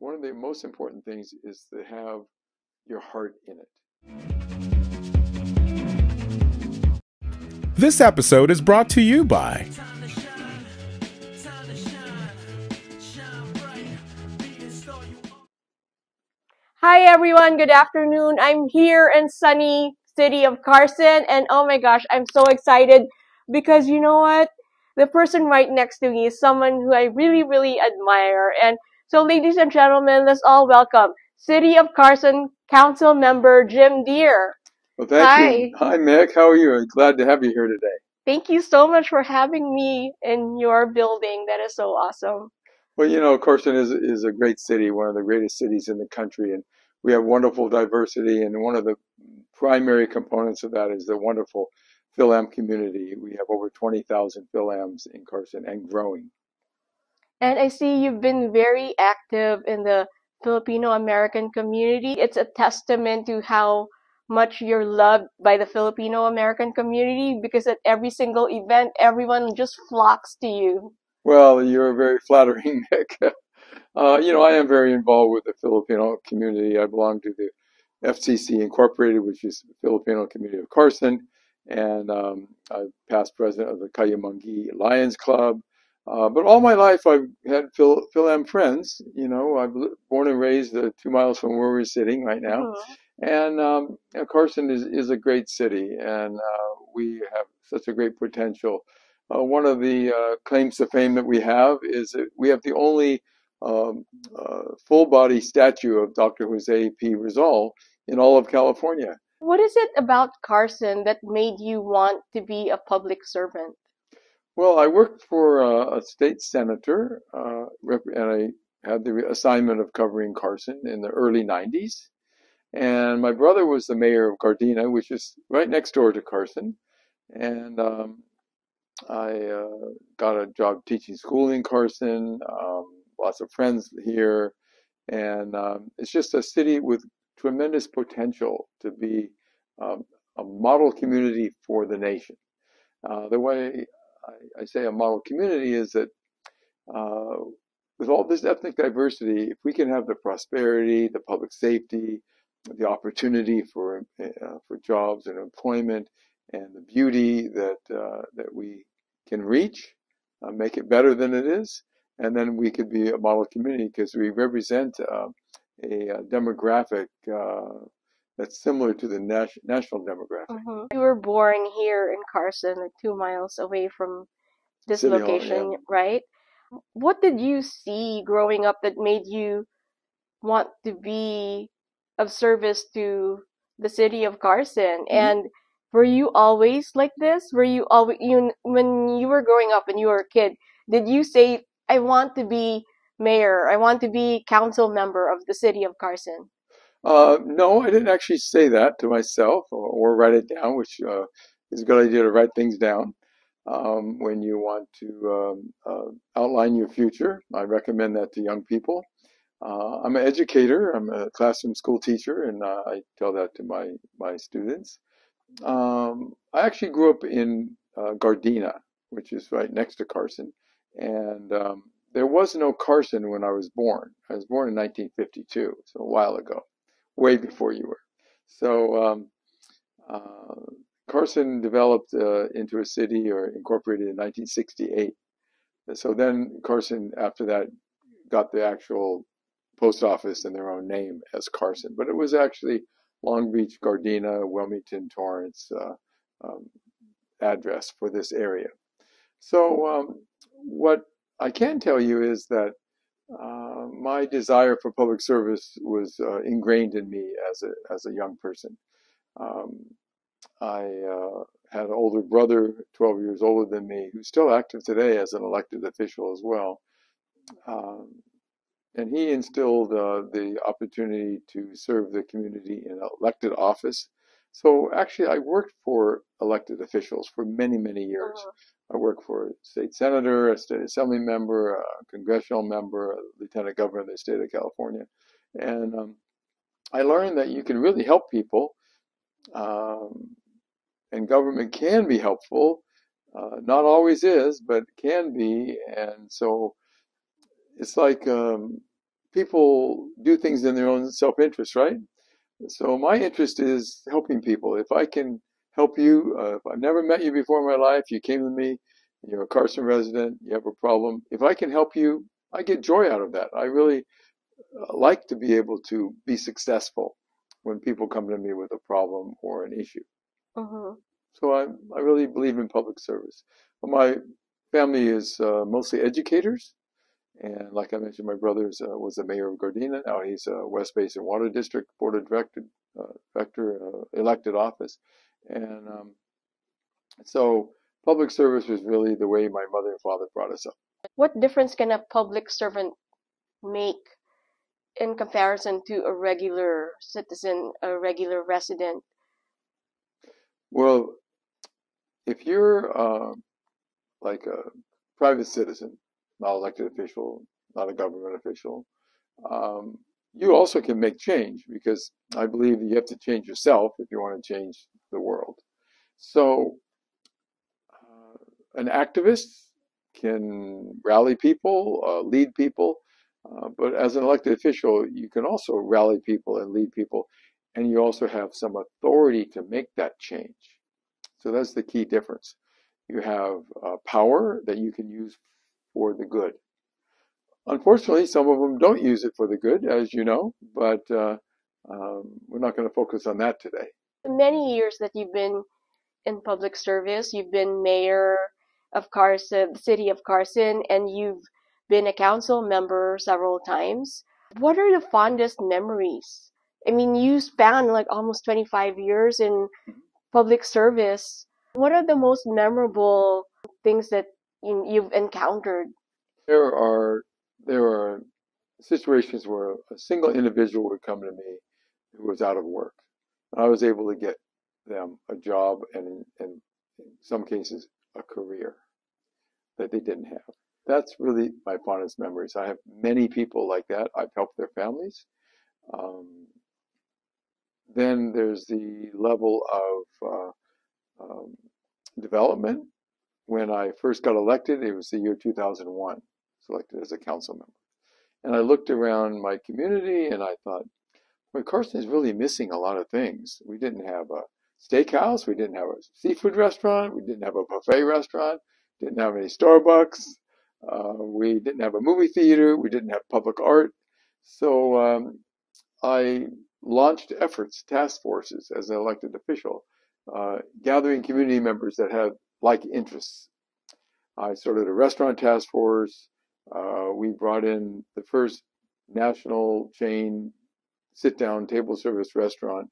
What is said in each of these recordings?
one of the most important things is to have your heart in it. This episode is brought to you by Hi everyone, good afternoon. I'm here in sunny city of Carson, and oh my gosh, I'm so excited because you know what? The person right next to me is someone who I really admire. And so ladies and gentlemen, let's all welcome City of Carson Councilmember JIM DEAR. Well, thank you. Hi, Mick. How are you? Glad to have you here today. Thank you so much for having me in your building. That is so awesome. Well, you know, Carson is a great city, one of the greatest cities in the country, and we have wonderful diversity, and one of the primary components of that is the wonderful Phil-Am community. We have over 20,000 Phil-Ams in Carson and growing. And I see you've been very active in the Filipino-American community. It's a testament to how much you're loved by the Filipino-American community because at every single event, everyone just flocks to you. Well, you're very flattering, Nick. You know, I am very involved with the Filipino community. I belong to the FCC Incorporated, which is the Filipino community of Carson, and I'm past president of the Kayamangi Lions Club. But all my life, I've had Phil-Am friends. You know, I've born and raised 2 miles from where we're sitting right now. And Carson is a great city, and we have such a great potential. One of the claims to fame that we have is that we have the only full-body statue of Dr. Jose P. Rizal in all of California. What is it about Carson that made you want to be a public servant? Well, I worked for a state senator, and I had the assignment of covering Carson in the early 90s. And my brother was the mayor of Gardena, which is right next door to Carson. And I got a job teaching school in Carson, lots of friends here. And it's just a city with tremendous potential to be a model community for the nation. The way I say a model community is that with all this ethnic diversity, if we can have the prosperity, the public safety, the opportunity for jobs and employment, and the beauty that we can reach, make it better than it is, and then we could be a model community because we represent a demographic that's similar to the national demographic. You were born here in Carson, like 2 miles away from this City location, Hall, yeah. right? What did you see growing up that made you want to be of service to the city of Carson? And were you always like this? Were you always, when you were growing up and you were a kid, did you say, I want to be mayor, I want to be council member of the city of Carson? No, I didn't actually say that to myself or write it down, which is a good idea to write things down when you want to outline your future. I recommend that to young people. I'm an educator. I'm a classroom school teacher, and I tell that to my students. I actually grew up in Gardena, which is right next to Carson, and there was no Carson when I was born. I was born in 1952, so a while ago, way before you were. So Carson developed into a city or incorporated in 1968. So then Carson, after that, got the actual post office in their own name as Carson, but it was actually Long Beach, Gardena, Wilmington, Torrance address for this area. So what I can tell you is that my desire for public service was ingrained in me as a young person. I had an older brother, 12 years older than me, who's still active today as an elected official as well. And he instilled the opportunity to serve the community in elected office. So actually, I worked for elected officials for many years. I worked for a state senator, a state assembly member, a congressional member, a lieutenant governor of the state of California. And I learned that you can really help people, and government can be helpful. Not always is, but can be. And so it's like people do things in their own self-interest, right? So my interest is helping people. If I can help you, if I've never met you before in my life, you came to me, you're a Carson resident, you have a problem. If I can help you, I get joy out of that. I really like to be able to be successful when people come to me with a problem or an issue. Mm-hmm. So I really believe in public service. My family is mostly educators. And like I mentioned, my brother was the mayor of Gardena. Now he's a West Basin Water District Board of Director, elected office. And so public service was really the way my mother and father brought us up. What difference can a public servant make in comparison to a regular citizen, a regular resident? Well, if you're like a private citizen, not elected official, not a government official, you also can make change, because I believe that you have to change yourself if you want to change the world. So an activist can rally people, lead people, but as an elected official, you can also rally people and lead people, and you also have some authority to make that change. So that's the key difference. You have power that you can use for the good. Unfortunately, some of them don't use it for the good, as you know, but we're not going to focus on that today. Many years that you've been in public service, you've been mayor of Carson, the city of Carson, and you've been a council member several times. What are the fondest memories? I mean, you span like almost 25 years in public service. What are the most memorable things that you've encountered? There are situations where a single individual would come to me who was out of work. I was able to get them a job, and in some cases a career that they didn't have. That's really my fondest memories. I have many people like that. I've helped their families. Then there's the level of development. When I first got elected, it was the year 2001, selected as a council member. And I looked around my community and I thought, well, Carson is really missing a lot of things. We didn't have a steakhouse, we didn't have a seafood restaurant, we didn't have a buffet restaurant, didn't have any Starbucks, we didn't have a movie theater, we didn't have public art. So I launched efforts, task forces, as an elected official, gathering community members that had like interests. I started a restaurant task force. We brought in the first national chain sit-down table service restaurant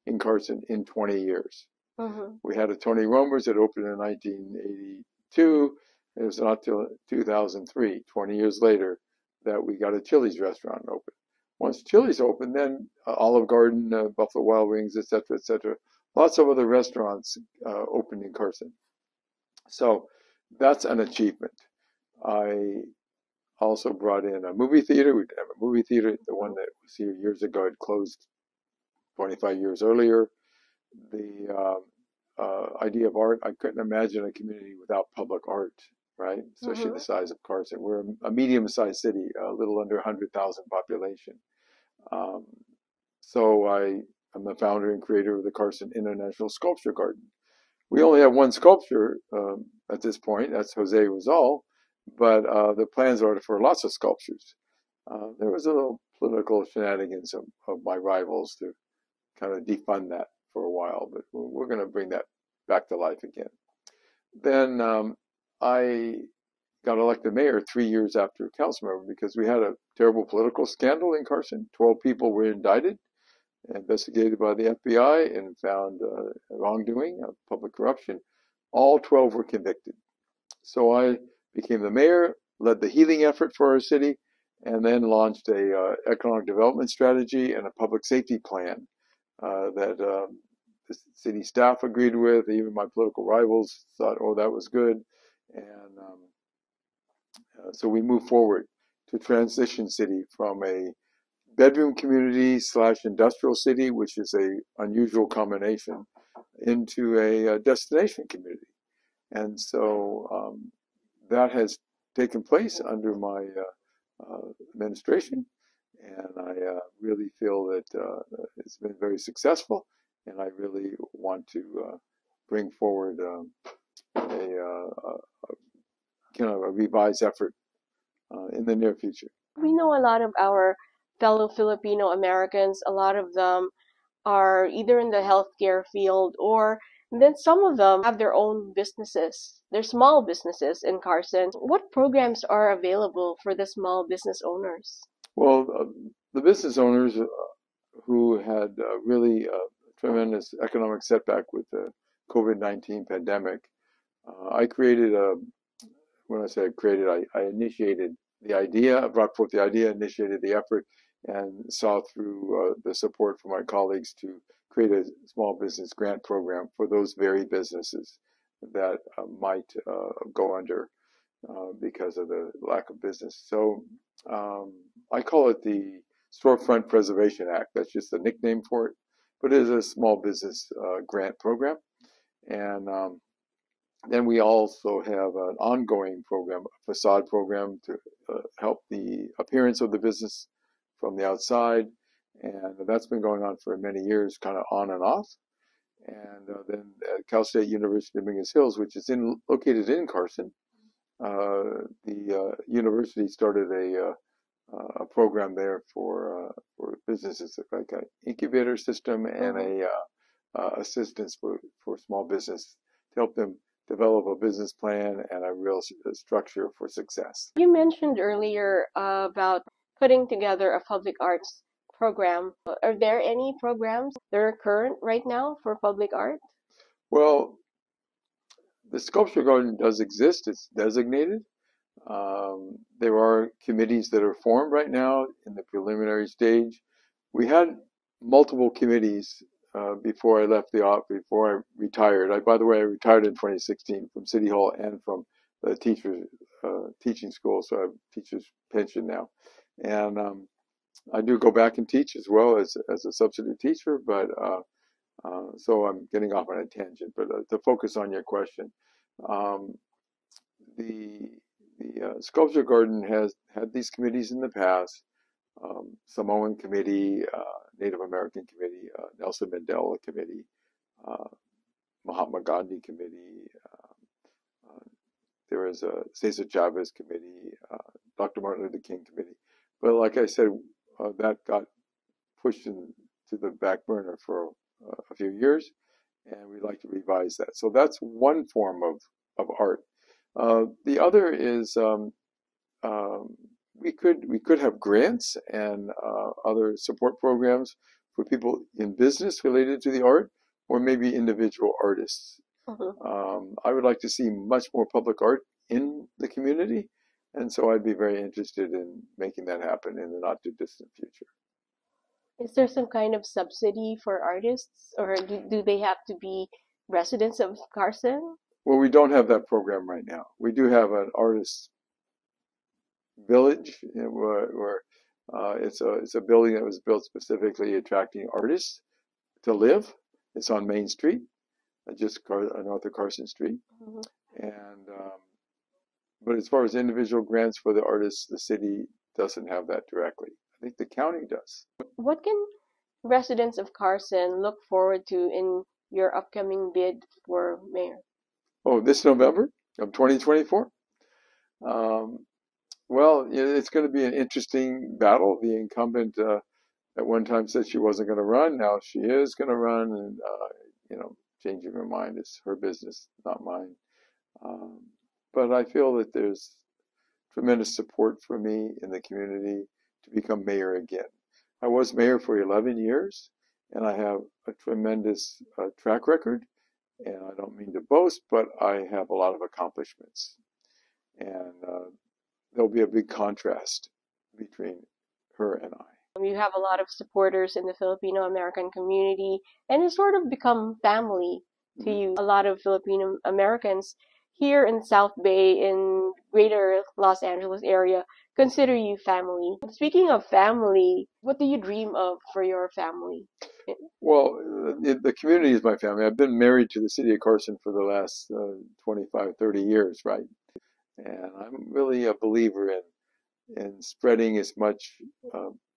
in Carson in 20 years. Mm-hmm. We had a Tony Romer's that opened in 1982. It was not till 2003, 20 years later, that we got a Chili's restaurant open. Once Chili's opened, then Olive Garden, Buffalo Wild Wings, etc., etc. Lots of other restaurants opened in Carson. So that's an achievement. I also brought in a movie theater. We didn't have a movie theater. The one that was here years ago had closed 25 years earlier. The idea of art, I couldn't imagine a community without public art, right? Especially the size of Carson. We're a medium-sized city, a little under 100,000 population. So I am the founder and creator of the Carson International Sculpture Garden. We only have one sculpture at this point. That's Jose Rizal, but the plans are for lots of sculptures. There was a little political shenanigans of my rivals to kind of defund that for a while, but we're going to bring that back to life again. Then I got elected mayor 3 years after council member because we had a terrible political scandal in Carson. 12 people were indicted, investigated by the FBI, and found wrongdoing, public corruption. All 12 were convicted. So I became the mayor, led the healing effort for our city, and then launched a economic development strategy and a public safety plan that the city staff agreed with. Even my political rivals thought, oh, that was good. And so we moved forward to transition city from a bedroom community / industrial city, which is a unusual combination, into a destination community. And so that has taken place under my administration. And I really feel that it's been very successful, and I really want to bring forward a kind of a revised effort in the near future. We know a lot of our fellow Filipino Americans, a lot of them are either in the healthcare field, or then some of them have their own businesses. They're small businesses in Carson. What programs are available for the small business owners? Well, the business owners who had really tremendous economic setback with the COVID-19 pandemic, I created when I say created, I initiated the idea, brought forth the idea, initiated the effort, and saw through the support from my colleagues to create a small business grant program for those very businesses that might go under because of the lack of business. So I call it the Storefront Preservation Act. That's just a nickname for it, but it is a small business grant program. And then we also have an ongoing program, a facade program to help the appearance of the business from the outside. And that's been going on for many years, kind of on and off. And then at Cal State University of Mingus Hills, which is located in Carson, the university started a program there for businesses, like an incubator system and a assistance for small business to help them develop a business plan and a real structure for success. You mentioned earlier about putting together a public arts program. Are there any programs that are current right now for public art? Well, the sculpture garden does exist. It's designated. There are committees that are formed right now in the preliminary stage. We had multiple committees before I left before I retired. By the way, I retired in 2016 from City Hall and from the teaching school, so I have teacher's pension now. And I do go back and teach as well as a substitute teacher, but so I'm getting off on a tangent. But to focus on your question, the Sculpture Garden has had these committees in the past. Samoan Committee, Native American Committee, Nelson Mandela Committee, Mahatma Gandhi Committee. There is a Cesar Chavez Committee, Dr. Martin Luther King Committee. But like I said, that got pushed into the back burner for a few years, and we'd like to revise that. So that's one form of art. The other is we could have grants and other support programs for people in business related to the art, or maybe individual artists. I would like to see much more public art in the community, and so I'd be very interested in making that happen in the not too distant future. Is there some kind of subsidy for artists, or do they have to be residents of Carson? Well, we don't have that program right now. We do have an artist village where it's a building that was built specifically attracting artists to live. It's on Main Street, just north of Carson Street. And but as far as individual grants for the artists, the city doesn't have that directly. I think the county does. What can residents of Carson look forward to in your upcoming bid for mayor? Oh, this November of 2024? Well, it's going to be an interesting battle. The incumbent at one time said she wasn't going to run. Now she is going to run, and changing her mind is her business, not mine. But I feel that there's tremendous support for me in the community to become mayor again. I was mayor for 11 years, and I have a tremendous track record. And I don't mean to boast, but I have a lot of accomplishments. And there'll be a big contrast between her and I. You have a lot of supporters in the Filipino American community, and it's sort of become family to you. A lot of Filipino Americans here in South Bay, in greater Los Angeles area, consider you family. Speaking of family, what do you dream of for your family? Well, the community is my family. I've been married to the city of Carson for the last 25, 30 years, right? And I'm really a believer in spreading as much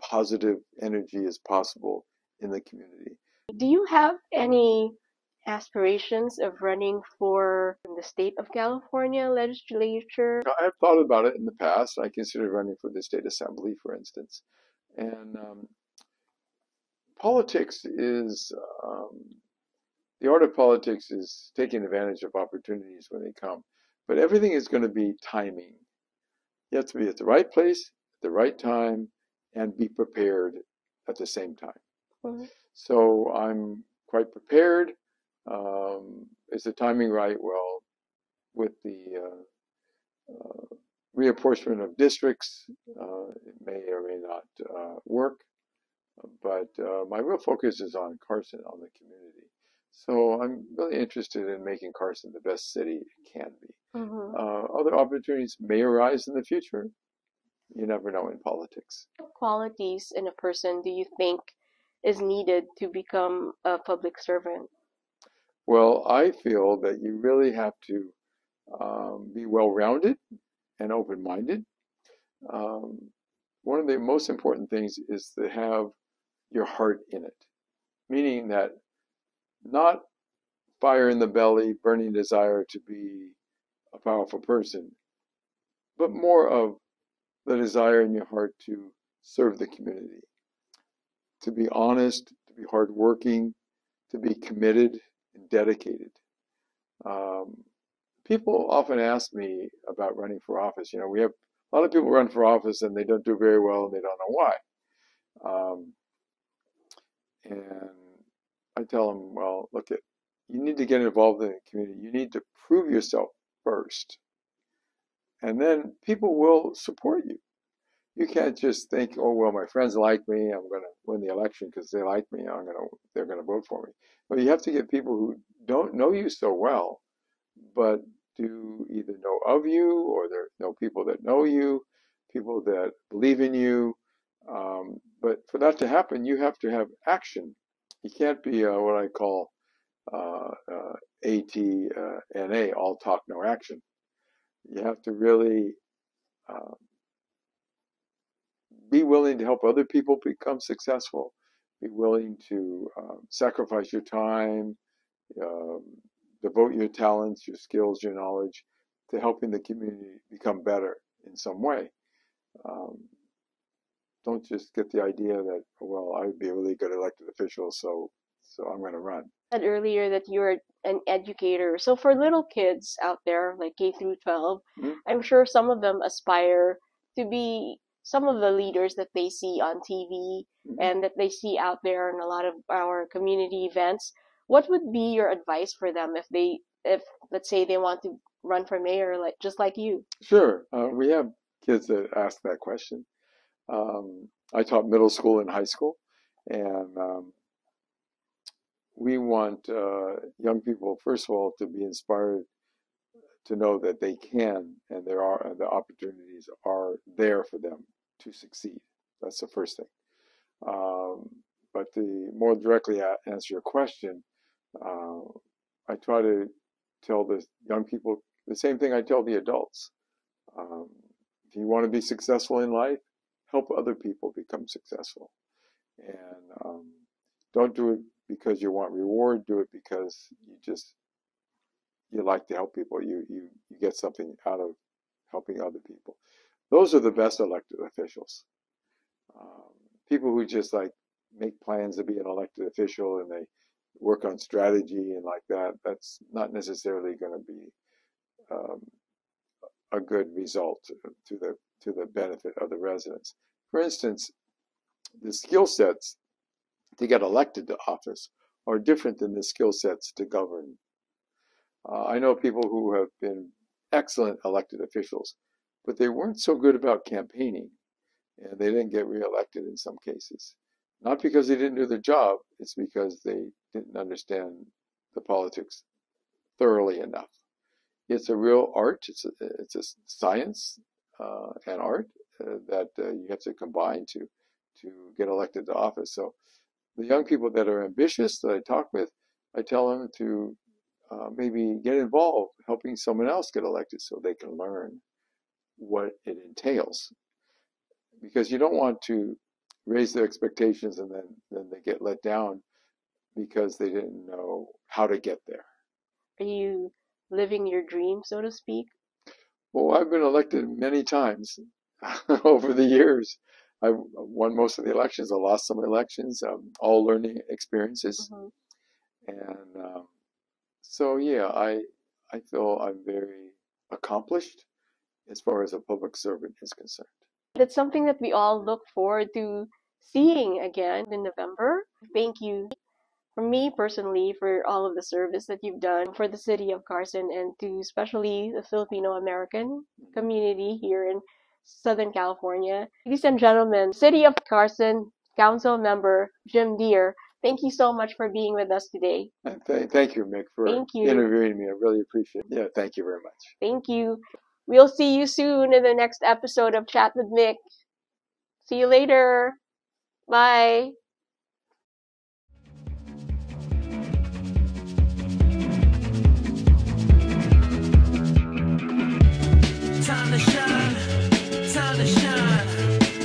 positive energy as possible in the community. Do you have any aspirations of running for the state of California legislature? I've thought about it in the past. I considered running for the state assembly, for instance. And politics is, the art of politics is taking advantage of opportunities when they come. But everything is going to be timing. You have to be at the right place, at the right time, and be prepared at the same time. Mm-hmm. So I'm quite prepared. Is the timing right? Well, with the reapportionment of districts, it may or may not work. But my real focus is on Carson, on the community. So I'm really interested in making Carson the best city it can be. Mm-hmm. Other opportunities may arise in the future. You never know in politics. What qualities in a person do you think is needed to become a public servant? Well, I feel that you really have to be well-rounded and open-minded. One of the most important things is to have your heart in it, meaning that not fire in the belly, burning desire to be a powerful person, but more of the desire in your heart to serve the community, to be honest, to be hardworking, to be committed and dedicated. People often ask me about running for office. You know, we have a lot of people run for office and they don't do very well and they don't know why. And I tell them, well, look, you need to get involved in the community. You need to prove yourself first. And then people will support you. You can't just think, oh, well, my friends like me. I'm going to win the election because they like me. They're going to vote for me. But you have to get people who don't know you so well, but do either know of you or there know people that know you, people that believe in you. But for that to happen, you have to have action. You can't be what I call ATNA, all talk, no action. You have to really be willing to help other people become successful. Be willing to sacrifice your time, devote your talents, your skills, your knowledge to helping the community become better in some way. Don't just get the idea that, well, I would be a really good elected official, so I'm going to run. You said earlier that you're an educator. So for little kids out there, like K through 12, Mm-hmm. I'm sure some of them aspire to be some of the leaders that they see on TV Mm-hmm. and that they see out there in a lot of our community events. What would be your advice for them if let's say they want to run for mayor, like just like you? Sure. We have kids that ask that question. I taught middle school and high school, and we want young people, first of all, to be inspired to know that they can, and the opportunities are there for them to succeed. That's the first thing. But to more directly answer your question, I try to tell the young people the same thing I tell the adults. If you want to be successful in life, help other people become successful. And don't do it because you want reward. Do it because you like to help people. You get something out of helping other people. Those are the best elected officials. People who just like make plans to be an elected official and they work on strategy and like that, that's not necessarily going to be a good result to the benefit of the residents. For instance, the skill sets to get elected to office are different than the skill sets to govern. I know people who have been excellent elected officials, but they weren't so good about campaigning, and they didn't get reelected in some cases. Not because they didn't do their job, it's because they didn't understand the politics thoroughly enough. It's a real art. It's a science and art that you have to combine to get elected to office. So the young people that are ambitious that I talk with, I tell them to maybe get involved helping someone else get elected so they can learn what it entails. Because you don't want to raise their expectations, and then they get let down because they didn't know how to get there. Are you living your dream, so to speak? Well, I've been elected many times over the years. I won most of the elections. I lost some elections, all learning experiences. And so, yeah, I feel I'm very accomplished as far as a public servant is concerned. That's something that we all look forward to seeing again in November. Thank you from me personally for all of the service that you've done for the city of Carson, and to especially the Filipino American community here in Southern California. Ladies and gentlemen, City of Carson Councilmember Jim Dear, thank you so much for being with us today. Thank you, Mick, for interviewing me. I really appreciate it. Yeah, thank you very much. Thank you. We'll see you soon in the next episode of Chat with Mick. See you later. Bye. Time to shine,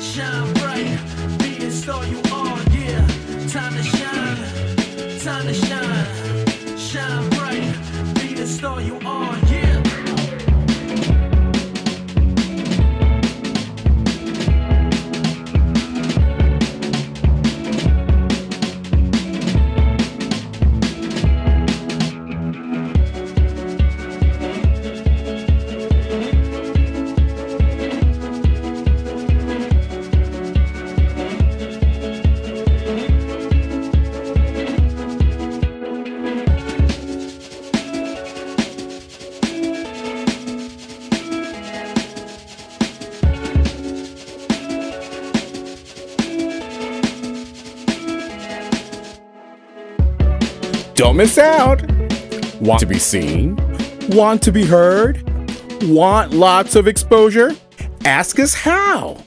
shine bright, be the star you are, yeah. Time to shine, shine bright, be the star you are, yeah. Don't miss out. Want to be seen? Want to be heard? Want lots of exposure? Ask us how.